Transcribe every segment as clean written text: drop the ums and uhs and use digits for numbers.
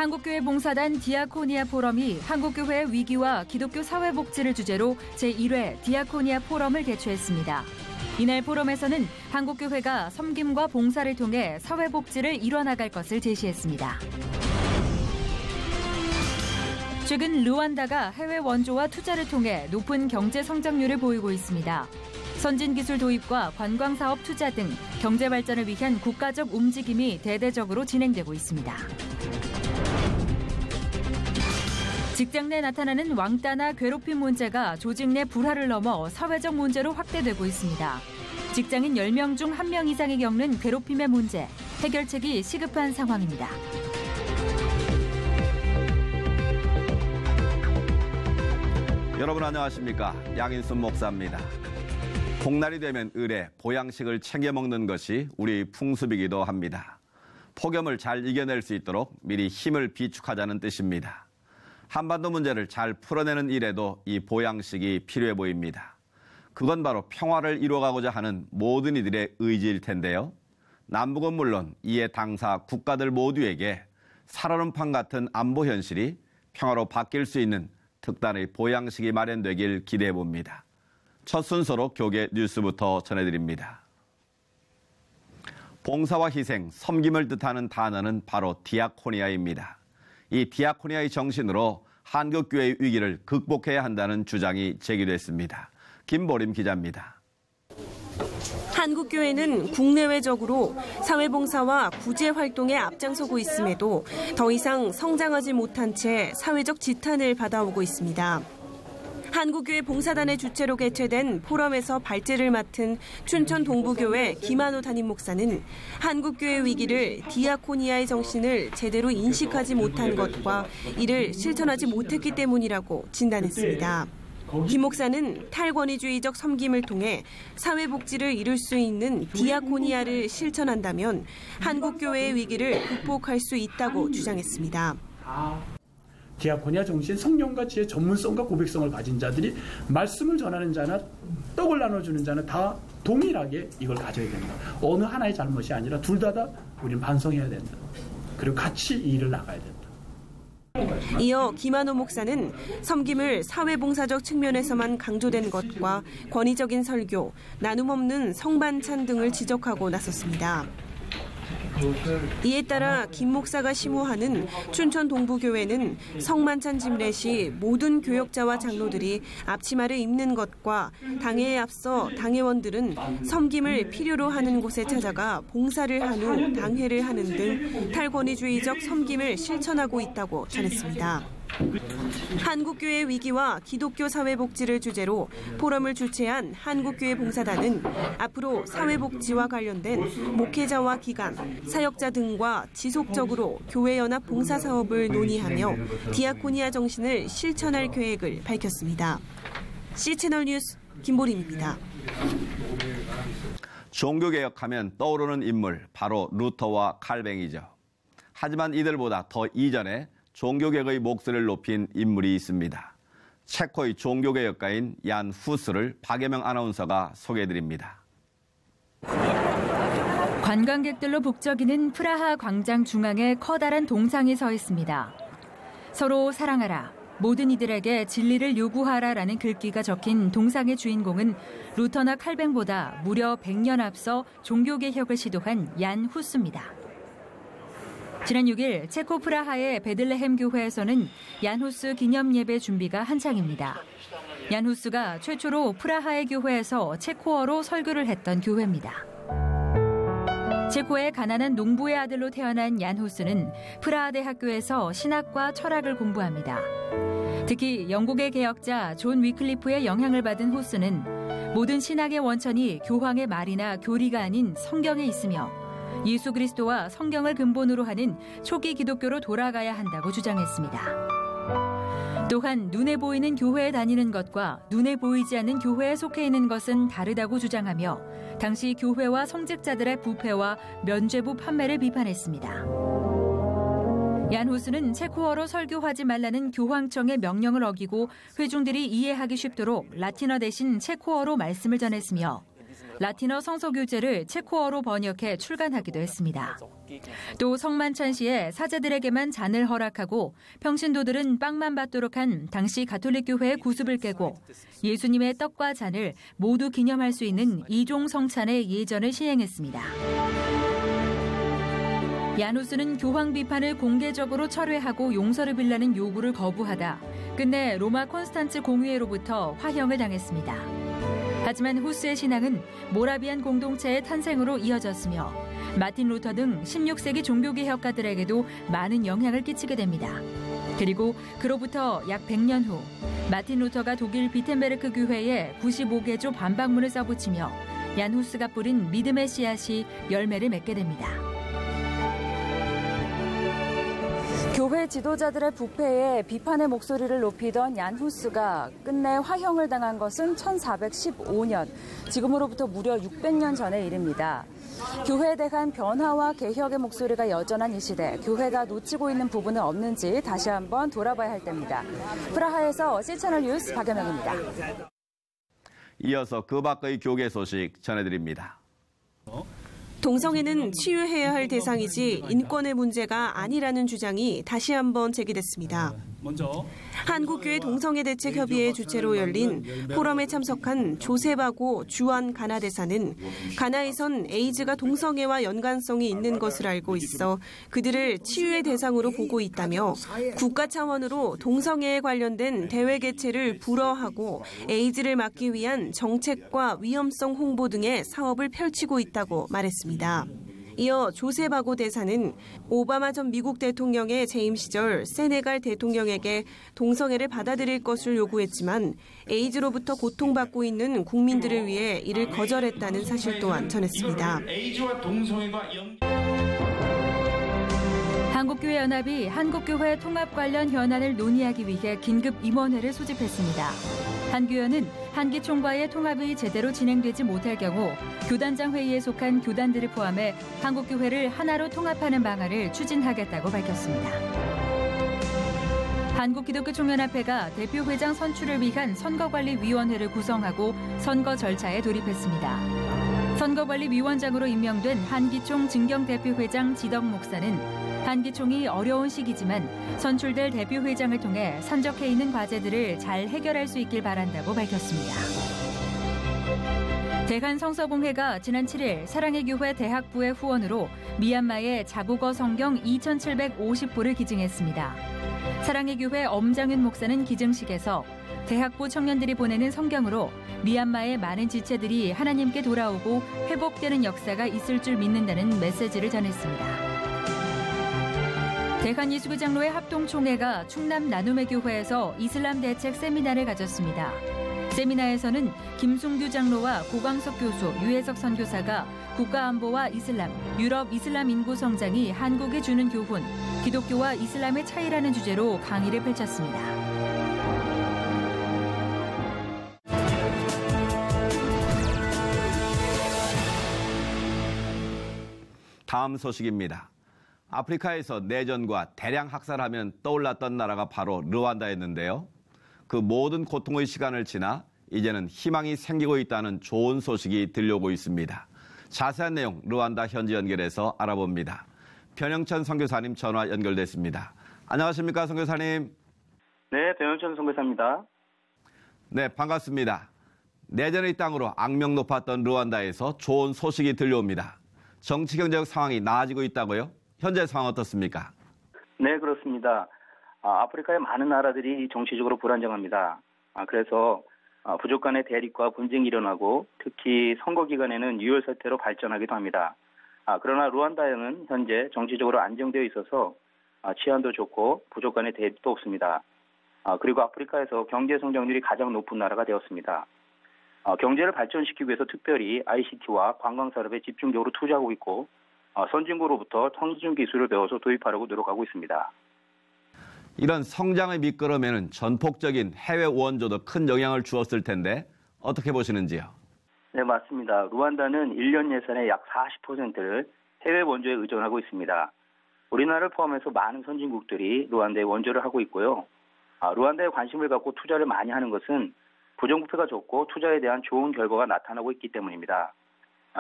한국교회 봉사단 디아코니아 포럼이 한국교회의 위기와 기독교 사회복지를 주제로 제1회 디아코니아 포럼을 개최했습니다. 이날 포럼에서는 한국교회가 섬김과 봉사를 통해 사회복지를 이뤄나갈 것을 제시했습니다. 최근 르완다가 해외 원조와 투자를 통해 높은 경제 성장률을 보이고 있습니다. 선진기술 도입과 관광사업 투자 등 경제 발전을 위한 국가적 움직임이 대대적으로 진행되고 있습니다. 직장 내 나타나는 왕따나 괴롭힘 문제가 조직 내 불화를 넘어 사회적 문제로 확대되고 있습니다. 직장인 10명 중 1명 이상이 겪는 괴롭힘의 문제, 해결책이 시급한 상황입니다. 여러분 안녕하십니까? 양인순 목사입니다. 복날이 되면 을에 보양식을 챙겨 먹는 것이 우리 풍습이기도 합니다. 폭염을 잘 이겨낼 수 있도록 미리 힘을 비축하자는 뜻입니다. 한반도 문제를 잘 풀어내는 일에도 이 보양식이 필요해 보입니다. 그건 바로 평화를 이루어가고자 하는 모든 이들의 의지일 텐데요. 남북은 물론 이에 당사 국가들 모두에게 살얼음판 같은 안보 현실이 평화로 바뀔 수 있는 특단의 보양식이 마련되길 기대해 봅니다. 첫 순서로 교계 뉴스부터 전해드립니다. 봉사와 희생, 섬김을 뜻하는 단어는 바로 디아코니아입니다. 이 디아코니아의 정신으로 한국교회의 위기를 극복해야 한다는 주장이 제기됐습니다. 김보림 기자입니다. 한국교회는 국내외적으로 사회봉사와 구제활동에 앞장서고 있음에도 더 이상 성장하지 못한 채 사회적 지탄을 받아오고 있습니다. 한국교회 봉사단의 주최로 개최된 포럼에서 발제를 맡은 춘천 동부교회 김한호 담임 목사는 한국교회 위기를 디아코니아의 정신을 제대로 인식하지 못한 것과 이를 실천하지 못했기 때문이라고 진단했습니다. 김 목사는 탈권위주의적 섬김을 통해 사회복지를 이룰 수 있는 디아코니아를 실천한다면 한국교회의 위기를 극복할 수 있다고 주장했습니다. 디아코니아 정신, 성령과 지혜, 전문성과 고백성을 가진 자들이 말씀을 전하는 자나 떡을 나눠주는 자는 다 동일하게 이걸 가져야 된다. 어느 하나의 잘못이 아니라 둘 다 우리는 반성해야 된다. 그리고 같이 이 일을 나가야 된다. 이어 김한호 목사는 섬김을 사회봉사적 측면에서만 강조된 것과 권위적인 설교, 나눔 없는 성반찬 등을 지적하고 나섰습니다. 이에 따라 김 목사가 심호하는 춘천 동부교회는 성만찬 집례 시 모든 교역자와 장로들이 앞치마를 입는 것과 당회에 앞서 당회원들은 섬김을 필요로 하는 곳에 찾아가 봉사를 한 후 당회를 하는 등 탈권위주의적 섬김을 실천하고 있다고 전했습니다. 한국교회 위기와 기독교 사회복지를 주제로 포럼을 주최한 한국교회 봉사단은 앞으로 사회복지와 관련된 목회자와 기관, 사역자 등과 지속적으로 교회연합 봉사사업을 논의하며 디아코니아 정신을 실천할 계획을 밝혔습니다. C채널 뉴스 김보림입니다. 종교개혁하면 떠오르는 인물 바로 루터와 칼뱅이죠. 하지만 이들보다 더 이전에 종교개혁의 목소리를 높인 인물이 있습니다. 체코의 종교개혁가인 얀 후스를 박예명 아나운서가 소개해드립니다. 관광객들로 북적이는 프라하 광장 중앙에 커다란 동상이 서 있습니다. 서로 사랑하라, 모든 이들에게 진리를 요구하라라는 글귀가 적힌 동상의 주인공은 루터나 칼뱅보다 무려 100년 앞서 종교개혁을 시도한 얀 후스입니다. 지난 6일 체코 프라하의 베들레헴 교회에서는 얀 후스 기념 예배 준비가 한창입니다. 얀 후스가 최초로 프라하의 교회에서 체코어로 설교를 했던 교회입니다. 체코의 가난한 농부의 아들로 태어난 얀 후스는 프라하 대학교에서 신학과 철학을 공부합니다. 특히 영국의 개혁자 존 위클리프의 영향을 받은 후스는 모든 신학의 원천이 교황의 말이나 교리가 아닌 성경에 있으며 예수 그리스도와 성경을 근본으로 하는 초기 기독교로 돌아가야 한다고 주장했습니다. 또한 눈에 보이는 교회에 다니는 것과 눈에 보이지 않는 교회에 속해 있는 것은 다르다고 주장하며 당시 교회와 성직자들의 부패와 면죄부 판매를 비판했습니다. 얀 후스는 체코어로 설교하지 말라는 교황청의 명령을 어기고 회중들이 이해하기 쉽도록 라틴어 대신 체코어로 말씀을 전했으며 라틴어 성서 교재를 체코어로 번역해 출간하기도 했습니다. 또 성만찬 시에 사제들에게만 잔을 허락하고 평신도들은 빵만 받도록 한 당시 가톨릭 교회의 구습을 깨고 예수님의 떡과 잔을 모두 기념할 수 있는 이종 성찬의 예전을 시행했습니다. 얀 후스는 교황 비판을 공개적으로 철회하고 용서를 빌라는 요구를 거부하다 끝내 로마 콘스탄츠 공의회로부터 화형을 당했습니다. 하지만 후스의 신앙은 모라비안 공동체의 탄생으로 이어졌으며 마틴 루터 등 16세기 종교개혁가들에게도 많은 영향을 끼치게 됩니다. 그리고 그로부터 약 100년 후 마틴 루터가 독일 비텐베르크 교회에 95개조 반박문을 써붙이며 얀 후스가 뿌린 믿음의 씨앗이 열매를 맺게 됩니다. 교회 지도자들의 부패에 비판의 목소리를 높이던 얀 후스가 끝내 화형을 당한 것은 1415년, 지금으로부터 무려 600년 전의 일입니다. 교회에 대한 변화와 개혁의 목소리가 여전한 이 시대, 교회가 놓치고 있는 부분은 없는지 다시 한번 돌아봐야 할 때입니다. 프라하에서 C채널 뉴스 박연영입니다. 이어서 그 밖의 교계 소식 전해드립니다. 동성애는 치유해야 할 대상이지 인권의 문제가 아니라는 주장이 다시 한번 제기됐습니다. 한국교회 동성애대책협의회 주최로 열린 포럼에 참석한 조세바고 주한 가나 대사는 가나에선 에이즈가 동성애와 연관성이 있는 것을 알고 있어 그들을 치유의 대상으로 보고 있다며 국가 차원으로 동성애에 관련된 대회 개최를 불허하고 에이즈를 막기 위한 정책과 위험성 홍보 등의 사업을 펼치고 있다고 말했습니다. 이어 조세바고 대사는 오바마 전 미국 대통령의 재임 시절 세네갈 대통령에게 동성애를 받아들일 것을 요구했지만 에이즈로부터 고통받고 있는 국민들을 위해 이를 거절했다는 사실 또한 전했습니다. 한국교회연합이 한국교회 통합 관련 현안을 논의하기 위해 긴급 임원회를 소집했습니다. 한교연은 한기총과의 통합이 제대로 진행되지 못할 경우 교단장 회의에 속한 교단들을 포함해 한국교회를 하나로 통합하는 방안을 추진하겠다고 밝혔습니다. 한국기독교총연합회가 대표회장 선출을 위한 선거관리위원회를 구성하고 선거 절차에 돌입했습니다. 선거관리위원장으로 임명된 한기총 증경대표회장 지덕 목사는 한기총이 어려운 시기지만 선출될 대표회장을 통해 산적해 있는 과제들을 잘 해결할 수 있길 바란다고 밝혔습니다. 대한성서공회가 지난 7일 사랑의 교회 대학부의 후원으로 미얀마에 자국어 성경 2,750부를 기증했습니다. 사랑의 교회 엄장윤 목사는 기증식에서 대학부 청년들이 보내는 성경으로 미얀마의 많은 지체들이 하나님께 돌아오고 회복되는 역사가 있을 줄 믿는다는 메시지를 전했습니다. 대한예수교 장로회 합동총회가 충남 나눔의 교회에서 이슬람 대책 세미나를 가졌습니다. 세미나에서는 김승규 장로와 고광석 교수, 유해석 선교사가 국가안보와 이슬람, 유럽 이슬람 인구 성장이 한국에 주는 교훈, 기독교와 이슬람의 차이라는 주제로 강의를 펼쳤습니다. 다음 소식입니다. 아프리카에서 내전과 대량 학살하면 떠올랐던 나라가 바로 르완다였는데요. 그 모든 고통의 시간을 지나 이제는 희망이 생기고 있다는 좋은 소식이 들려오고 있습니다. 자세한 내용 르완다 현지 연결해서 알아봅니다. 변영천 선교사님 전화 연결됐습니다. 안녕하십니까 선교사님. 네, 변영천 선교사입니다. 네, 반갑습니다. 내전의 땅으로 악명 높았던 르완다에서 좋은 소식이 들려옵니다. 정치 경제적 상황이 나아지고 있다고요? 현재 상황 어떻습니까? 네, 그렇습니다. 아프리카의 많은 나라들이 정치적으로 불안정합니다. 그래서 부족 간의 대립과 분쟁이 일어나고 특히 선거 기간에는 유혈 사태로 발전하기도 합니다. 그러나 루안다에는 현재 정치적으로 안정되어 있어서 치안도 좋고 부족 간의 대립도 없습니다. 그리고 아프리카에서 경제 성장률이 가장 높은 나라가 되었습니다. 경제를 발전시키기 위해서 특별히 ICT와 관광 산업에 집중적으로 투자하고 있고 선진국으로부터 청수준 기술을 배워서 도입하려고 노력하고 있습니다. 이런 성장의 밑거름에는 전폭적인 해외 원조도 큰 영향을 주었을 텐데 어떻게 보시는지요? 네, 맞습니다. 루안다는 1년 예산의 약 40%를 해외 원조에 의존하고 있습니다. 우리나라를 포함해서 많은 선진국들이 루안다에 원조를 하고 있고요. 루안다에 관심을 갖고 투자를 많이 하는 것은 부정부패가 적고 투자에 대한 좋은 결과가 나타나고 있기 때문입니다.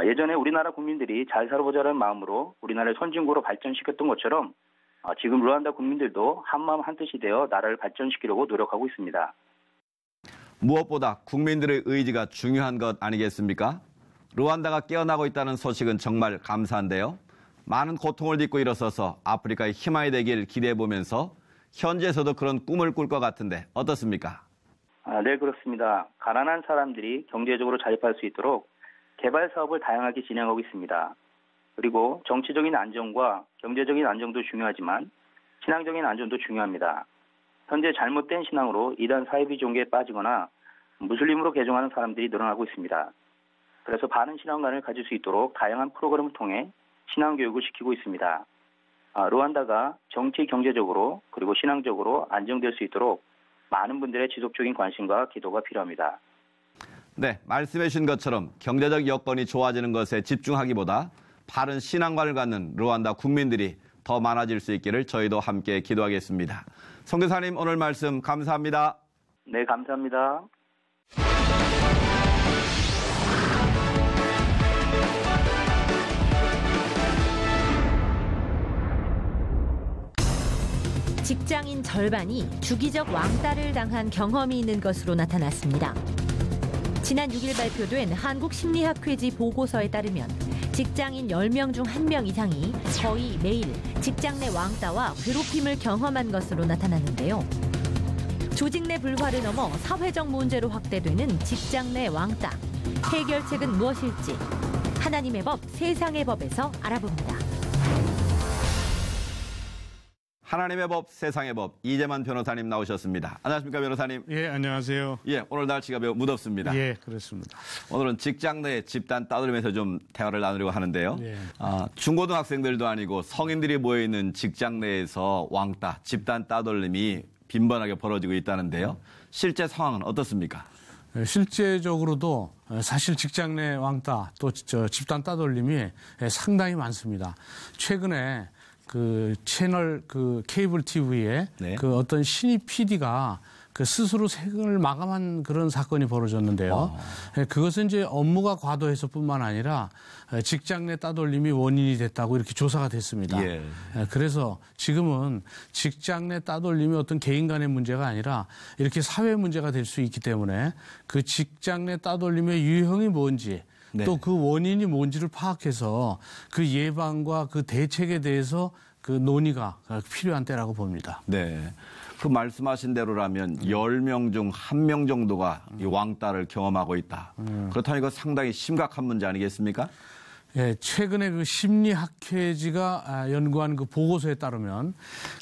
예전에 우리나라 국민들이 잘 살아보자는 마음으로 우리나라를 선진국으로 발전시켰던 것처럼 지금 루안다 국민들도 한마음 한뜻이 되어 나라를 발전시키려고 노력하고 있습니다. 무엇보다 국민들의 의지가 중요한 것 아니겠습니까? 루안다가 깨어나고 있다는 소식은 정말 감사한데요. 많은 고통을 딛고 일어서서 아프리카의 희망이 되길 기대해보면서 현지에서도 그런 꿈을 꿀 것 같은데 어떻습니까? 네, 그렇습니다. 가난한 사람들이 경제적으로 자립할 수 있도록 개발 사업을 다양하게 진행하고 있습니다. 그리고 정치적인 안정과 경제적인 안정도 중요하지만 신앙적인 안정도 중요합니다. 현재 잘못된 신앙으로 이단 사이비 종교에 빠지거나 무슬림으로 개종하는 사람들이 늘어나고 있습니다. 그래서 바른 신앙관을 가질 수 있도록 다양한 프로그램을 통해 신앙 교육을 시키고 있습니다. 루안다가 정치, 경제적으로 그리고 신앙적으로 안정될 수 있도록 많은 분들의 지속적인 관심과 기도가 필요합니다. 네, 말씀해 주신 것처럼 경제적 여건이 좋아지는 것에 집중하기보다 바른 신앙관을 갖는 루안다 국민들이 더 많아질 수 있기를 저희도 함께 기도하겠습니다. 선교사님, 오늘 말씀 감사합니다. 네, 감사합니다. 직장인 절반이 주기적 왕따를 당한 경험이 있는 것으로 나타났습니다. 지난 6일 발표된 한국심리학회지 보고서에 따르면 직장인 10명 중 1명 이상이 거의 매일 직장 내 왕따와 괴롭힘을 경험한 것으로 나타났는데요. 조직 내 불화를 넘어 사회적 문제로 확대되는 직장 내 왕따. 해결책은 무엇일지 하나님의 법, 세상의 법에서 알아봅니다. 하나님의 법, 세상의 법, 이재만 변호사님 나오셨습니다. 안녕하십니까, 변호사님? 예, 안녕하세요. 예, 오늘 날씨가 매우 무덥습니다. 예, 그렇습니다. 오늘은 직장 내 집단 따돌림에서 좀 대화를 나누려고 하는데요. 예. 중고등학생들도 아니고 성인들이 모여있는 직장 내에서 왕따, 집단 따돌림이 빈번하게 벌어지고 있다는데요. 실제 상황은 어떻습니까? 실제적으로도 사실 직장 내 왕따 또 집단 따돌림이 상당히 많습니다. 최근에 그 채널 그 케이블 TV에 네. 그 어떤 신입 PD가 그 스스로 생을 마감한 그런 사건이 벌어졌는데요. 그것은 이제 업무가 과도해서뿐만 아니라 직장 내 따돌림이 원인이 됐다고 이렇게 조사가 됐습니다. 예. 그래서 지금은 직장 내 따돌림이 어떤 개인 간의 문제가 아니라 이렇게 사회 문제가 될 수 있기 때문에 그 직장 내 따돌림의 유형이 뭔지 네. 또 그 원인이 뭔지를 파악해서 그 예방과 그 대책에 대해서 그 논의가 필요한 때라고 봅니다. 네. 그 말씀하신 대로라면 10명 중 1명 정도가 이 왕따를 경험하고 있다. 그렇다면 이거 상당히 심각한 문제 아니겠습니까? 예, 최근에 그 심리학회지가 연구한 그 보고서에 따르면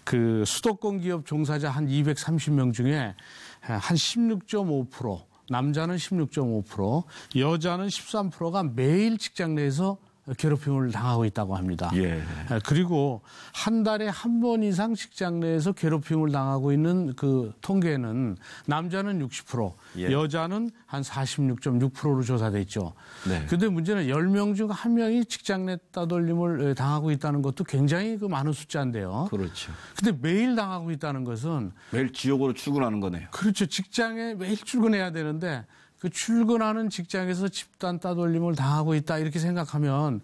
그 수도권 기업 종사자 한 230명 중에 한 16.5%, 남자는 16.5%, 여자는 13%가 매일 직장 내에서 괴롭힘을 당하고 있다고 합니다. 예. 그리고 한 달에 한 번 이상 직장 내에서 괴롭힘을 당하고 있는 그 통계는 남자는 60%, 예. 여자는 한 46.6%로 조사돼 있죠. 네. 그런데 문제는 10명 중 1명이 직장 내 따돌림을 당하고 있다는 것도 굉장히 그 많은 숫자인데요. 그렇죠. 근데 매일 당하고 있다는 것은 매일 지옥으로 출근하는 거네요. 그렇죠. 직장에 매일 출근해야 되는데 그 출근하는 직장에서 집단 따돌림을 당하고 있다 이렇게 생각하면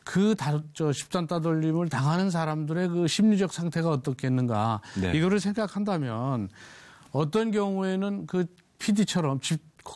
그 집단 따돌림을 당하는 사람들의 그 심리적 상태가 어떻겠는가 네. 이거를 생각한다면 어떤 경우에는 그 PD처럼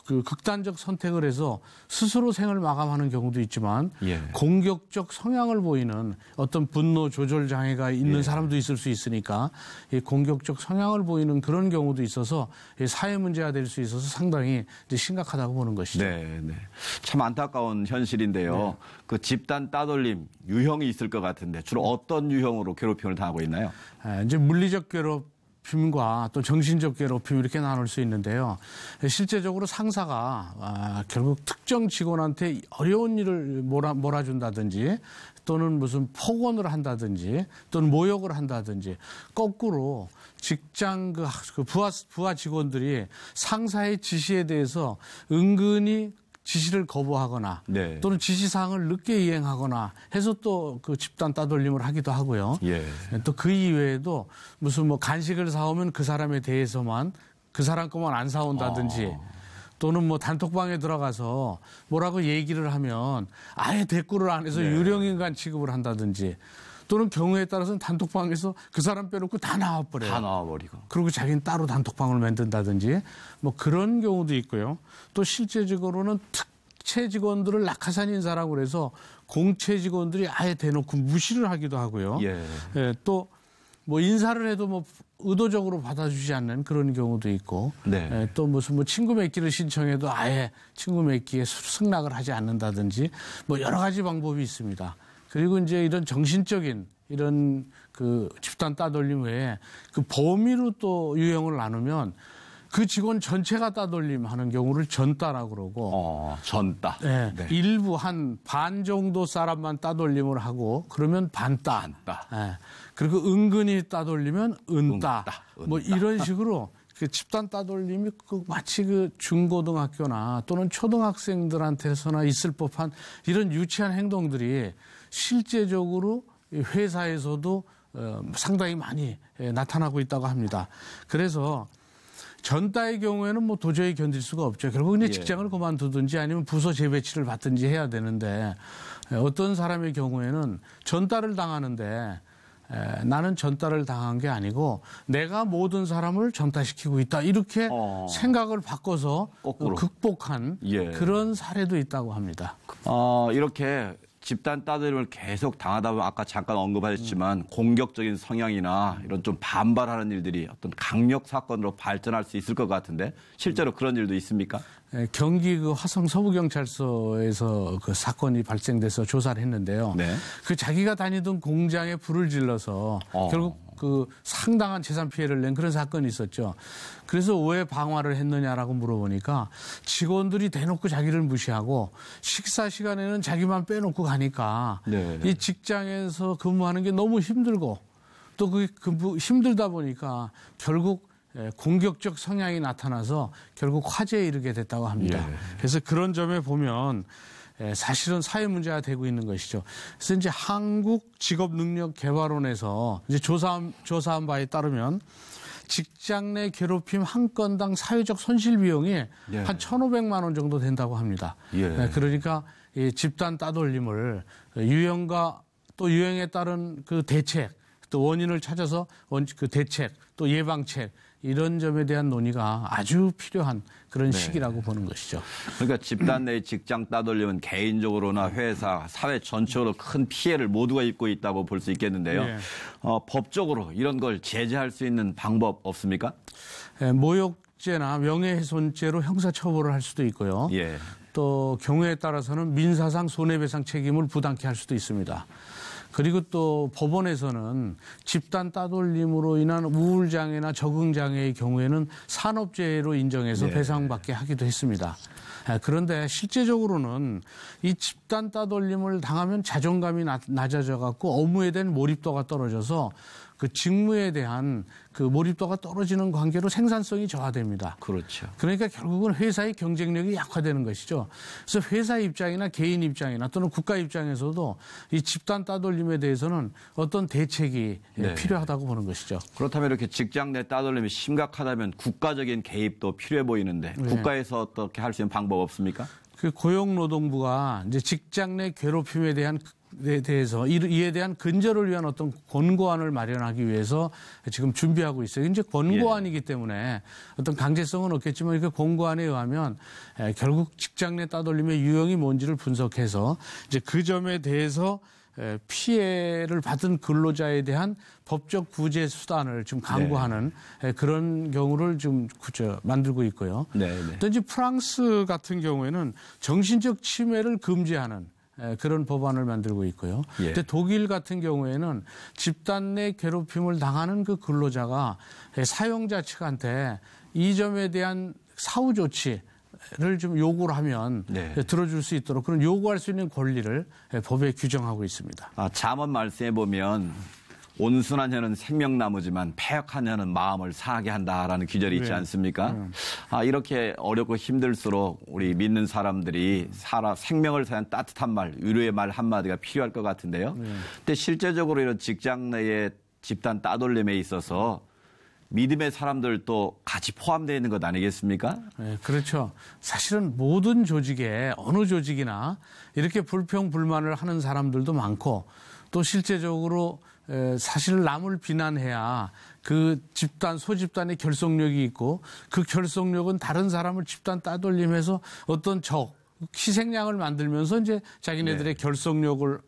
그 극단적 선택을 해서 스스로 생을 마감하는 경우도 있지만 예. 공격적 성향을 보이는 어떤 분노 조절 장애가 있는 예. 사람도 있을 수 있으니까 이 공격적 성향을 보이는 그런 경우도 있어서 사회 문제가 될 수 있어서 상당히 이제 심각하다고 보는 것이죠. 네, 네. 참 안타까운 현실인데요. 네. 그 집단 따돌림 유형이 있을 것 같은데 주로 어떤 유형으로 괴롭힘을 당하고 있나요? 이제 물리적 괴롭힘과 또 정신적 괴롭힘 이렇게 나눌 수 있는데요. 실제적으로 상사가 결국 특정 직원한테 어려운 일을 몰아준다든지 또는 무슨 폭언을 한다든지 또는 모욕을 한다든지 거꾸로 직장 그 부하 직원들이 상사의 지시에 대해서 은근히 지시를 거부하거나 네. 또는 지시사항을 늦게 이행하거나 해서 또 그 집단 따돌림을 하기도 하고요. 예. 또 그 이외에도 무슨 뭐 간식을 사오면 그 사람에 대해서만 그 사람 것만 안 사온다든지 또는 뭐 단톡방에 들어가서 뭐라고 얘기를 하면 아예 댓글을 안 해서 유령인간 취급을 한다든지 또는 경우에 따라서는 단톡방에서 그 사람 빼놓고 다 나와버려요. 다 나와버리고. 그리고 자기는 따로 단톡방을 만든다든지 뭐 그런 경우도 있고요. 또 실제적으로는 특채 직원들을 낙하산 인사라고 그래서 공채 직원들이 아예 대놓고 무시를 하기도 하고요. 예, 또 뭐 인사를 해도 뭐 의도적으로 받아주지 않는 그런 경우도 있고, 네. 또 무슨 뭐 친구 맺기를 신청해도 아예 친구 맺기에 승낙을 하지 않는다든지 뭐 여러 가지 방법이 있습니다. 그리고 이제 이런 정신적인 이런 그 집단 따돌림 외에 그 범위로 또 유형을 나누면 그 직원 전체가 따돌림 하는 경우를 전따라고 그러고. 전따. 네. 네. 일부 한 반 정도 사람만 따돌림을 하고 그러면 반따. 네. 그리고 은근히 따돌리면 은따. 뭐 이런 식으로 그 집단 따돌림이 마치 그 중고등학교나 또는 초등학생들한테서나 있을 법한 이런 유치한 행동들이 실제적으로 회사에서도 상당히 많이 나타나고 있다고 합니다. 그래서 전따의 경우에는 뭐 도저히 견딜 수가 없죠. 결국 이제 직장을 그만두든지 아니면 부서 재배치를 받든지 해야 되는데 어떤 사람의 경우에는 전따를 당하는데 나는 전따를 당한 게 아니고 내가 모든 사람을 전따시키고 있다. 이렇게 생각을 바꿔서 거꾸로. 극복한 그런 사례도 있다고 합니다. 이렇게 집단 따돌림을 계속 당하다 보면 아까 잠깐 언급하셨지만 공격적인 성향이나 이런 좀 반발하는 일들이 어떤 강력 사건으로 발전할 수 있을 것 같은데 실제로 그런 일도 있습니까? 경기 그 화성 서부경찰서에서 그 사건이 발생돼서 조사를 했는데요. 네. 그 자기가 다니던 공장에 불을 질러서 결국 그 상당한 재산 피해를 낸 그런 사건이 있었죠. 그래서 왜 방화를 했느냐라고 물어보니까 직원들이 대놓고 자기를 무시하고 식사 시간에는 자기만 빼놓고 가니까 이 직장에서 근무하는 게 너무 힘들고 또 그게 힘들다 보니까 결국 공격적 성향이 나타나서 결국 화재에 이르게 됐다고 합니다. 그래서 그런 점에 보면 사실은 사회 문제가 되고 있는 것이죠. 그래서 이제 한국직업능력개발원에서 이제 조사한 바에 따르면 직장 내 괴롭힘 한 건당 사회적 손실 비용이 한 1,500만 원 정도 된다고 합니다. 그러니까 이 집단 따돌림을 유형과 또 유형에 따른 그 대책, 또 원인을 찾아서 그 대책, 또 예방책 이런 점에 대한 논의가 아주 필요한 그런 시기라고 보는 것이죠. 그러니까 집단 내 직장 따돌림은 개인적으로나 회사, 사회 전체로 큰 피해를 모두가 입고 있다고 볼 수 있겠는데요. 법적으로 이런 걸 제재할 수 있는 방법 없습니까? 모욕죄나 명예훼손죄로 형사처벌을 할 수도 있고요. 또 경우에 따라서는 민사상 손해배상 책임을 부담케 할 수도 있습니다. 그리고 또 법원에서는 집단 따돌림으로 인한 우울장애나 적응장애의 경우에는 산업재해로 인정해서 배상받게 하기도 했습니다. 그런데 실제적으로는 이 집단 따돌림을 당하면 자존감이 낮아져 갖고 업무에 대한 몰입도가 떨어져서 그 직무에 대한 그 몰입도가 떨어지는 관계로 생산성이 저하됩니다. 그렇죠. 그러니까 결국은 회사의 경쟁력이 약화되는 것이죠. 그래서 회사 입장이나 개인 입장이나 또는 국가 입장에서도 이 집단 따돌림에 대해서는 어떤 대책이 필요하다고 보는 것이죠. 그렇다면 이렇게 직장 내 따돌림이 심각하다면 국가적인 개입도 필요해 보이는데 국가에서 어떻게 할 수 있는 방법 없습니까? 그 고용노동부가 이제 직장 내 괴롭힘에 대해서 이에 대한 근절을 위한 어떤 권고안을 마련하기 위해서 지금 준비하고 있어요. 이제 권고안이기 때문에 어떤 강제성은 없겠지만 그 권고안에 의하면 결국 직장 내 따돌림의 유형이 뭔지를 분석해서 이제 그 점에 대해서 피해를 받은 근로자에 대한 법적 구제 수단을 좀 강구하는 그런 경우를 좀 만들고 있고요. 또 이제 프랑스 같은 경우에는 정신적 침해를 금지하는 그런 법안을 만들고 있고요. 근데 독일 같은 경우에는 집단 내 괴롭힘을 당하는 그 근로자가 사용자 측한테 이 점에 대한 사후 조치를 좀 요구를 하면 들어줄 수 있도록 그런 요구할 수 있는 권리를 법에 규정하고 있습니다. 잠언 말씀해 보면 온순한 혀는 생명나무지만 패역한 혀는 마음을 상하게 한다라는 귀절이 있지 않습니까? 이렇게 어렵고 힘들수록 우리 믿는 사람들이 생명을 사는 따뜻한 말, 위로의 말 한마디가 필요할 것 같은데요. 근데 실제적으로 이런 직장 내의 집단 따돌림에 있어서 믿음의 사람들도 같이 포함되어 있는 것 아니겠습니까? 네, 그렇죠. 사실은 모든 조직에 어느 조직이나 이렇게 불평 불만을 하는 사람들도 많고 또 실제적으로 사실 남을 비난해야 그 집단 소집단의 결속력이 있고 그 결속력은 다른 사람을 집단 따돌림해서 어떤 희생양을 만들면서 이제 자기네들의 결속력을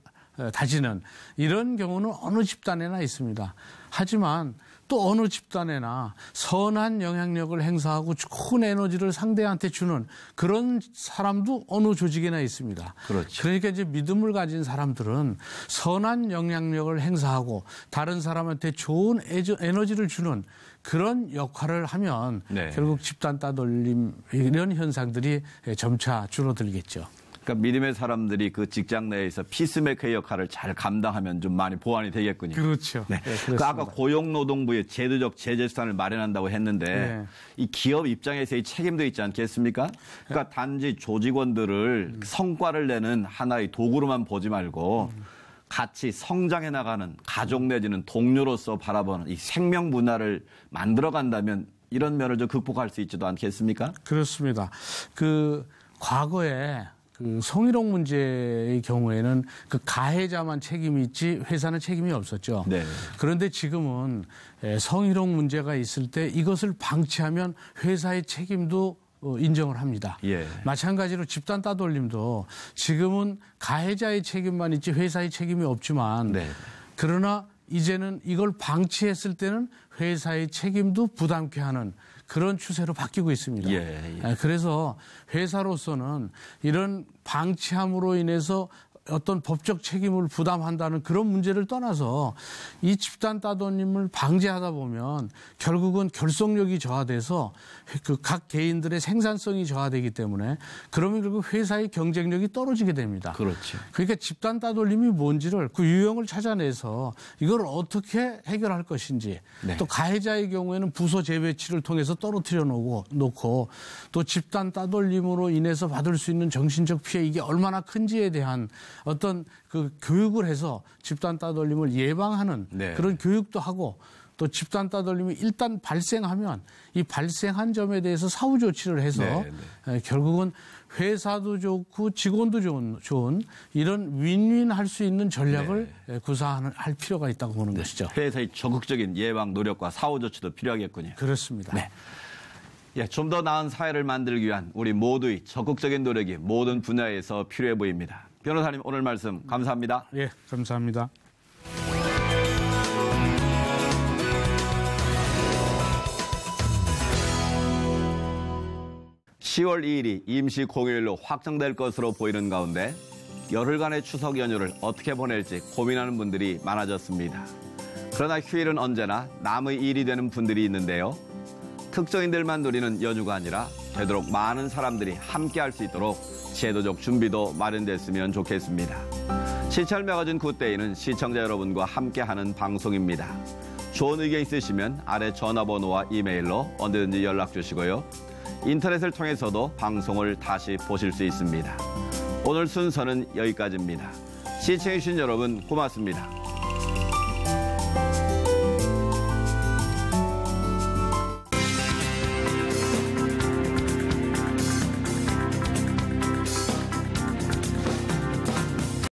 다지는 이런 경우는 어느 집단에나 있습니다. 하지만 또 어느 집단에나 선한 영향력을 행사하고 큰 에너지를 상대한테 주는 그런 사람도 어느 조직에나 있습니다. 그렇죠. 그러니까 이제 믿음을 가진 사람들은 선한 영향력을 행사하고 다른 사람한테 좋은 에너지를 주는 그런 역할을 하면 네. 결국 집단 따돌림 이런 현상들이 점차 줄어들겠죠. 그러니까 믿음의 사람들이 그 직장 내에서 피스메이커의 역할을 잘 감당하면 좀 많이 보완이 되겠군요. 그렇죠. 네. 네, 그 아까 고용노동부의 제도적 제재 수단을 마련한다고 했는데 네. 이 기업 입장에서의 책임도 있지 않겠습니까? 그러니까 단지 조직원들을 성과를 내는 하나의 도구로만 보지 말고 같이 성장해 나가는 가족 내지는 동료로서 바라보는 이 생명 문화를 만들어 간다면 이런 면을 좀 극복할 수 있지도 않겠습니까? 그렇습니다. 과거에 성희롱 문제의 경우에는 그 가해자만 책임이 있지 회사는 책임이 없었죠. 네. 그런데 지금은 성희롱 문제가 있을 때 이것을 방치하면 회사의 책임도 인정을 합니다. 예. 마찬가지로 집단 따돌림도 지금은 가해자의 책임만 있지 회사의 책임이 없지만 네. 그러나 이제는 이걸 방치했을 때는 회사의 책임도 부담케 하는 그런 추세로 바뀌고 있습니다. 예. 그래서 회사로서는 이런 방치함으로 인해서 어떤 법적 책임을 부담한다는 그런 문제를 떠나서 이 집단 따돌림을 방지하다 보면 결국은 결속력이 저하돼서 각 개인들의 생산성이 저하되기 때문에 그러면 결국 회사의 경쟁력이 떨어지게 됩니다. 그렇죠. 그러니까 집단 따돌림이 뭔지를 그 유형을 찾아내서 이걸 어떻게 해결할 것인지 네. 또 가해자의 경우에는 부서 재배치를 통해서 떨어뜨려 놓고 또 집단 따돌림으로 인해서 받을 수 있는 정신적 피해 이게 얼마나 큰지에 대한 어떤 그 교육을 해서 집단 따돌림을 예방하는 네. 그런 교육도 하고 또 집단 따돌림이 일단 발생하면 이 발생한 점에 대해서 사후 조치를 해서 결국은 회사도 좋고 직원도 좋은 이런 윈윈 할 수 있는 전략을 구사할 필요가 있다고 보는 것이죠. 회사의 적극적인 예방 노력과 사후 조치도 필요하겠군요. 그렇습니다. 네. 좀 더 나은 사회를 만들기 위한 우리 모두의 적극적인 노력이 모든 분야에서 필요해 보입니다. 변호사님 오늘 말씀 감사합니다. 예, 감사합니다. (10월 2일이) 임시 공휴일로 확정될 것으로 보이는 가운데 열흘간의 추석 연휴를 어떻게 보낼지 고민하는 분들이 많아졌습니다. 그러나 휴일은 언제나 남의 일이 되는 분들이 있는데요. 특정인들만 누리는 연휴가 아니라 되도록 많은 사람들이 함께할 수 있도록 제도적 준비도 마련됐으면 좋겠습니다. 시찰 매거진 굿데이는 시청자 여러분과 함께하는 방송입니다. 좋은 의견 있으시면 아래 전화번호와 이메일로 언제든지 연락 주시고요. 인터넷을 통해서도 방송을 다시 보실 수 있습니다. 오늘 순서는 여기까지입니다. 시청해주신 여러분 고맙습니다.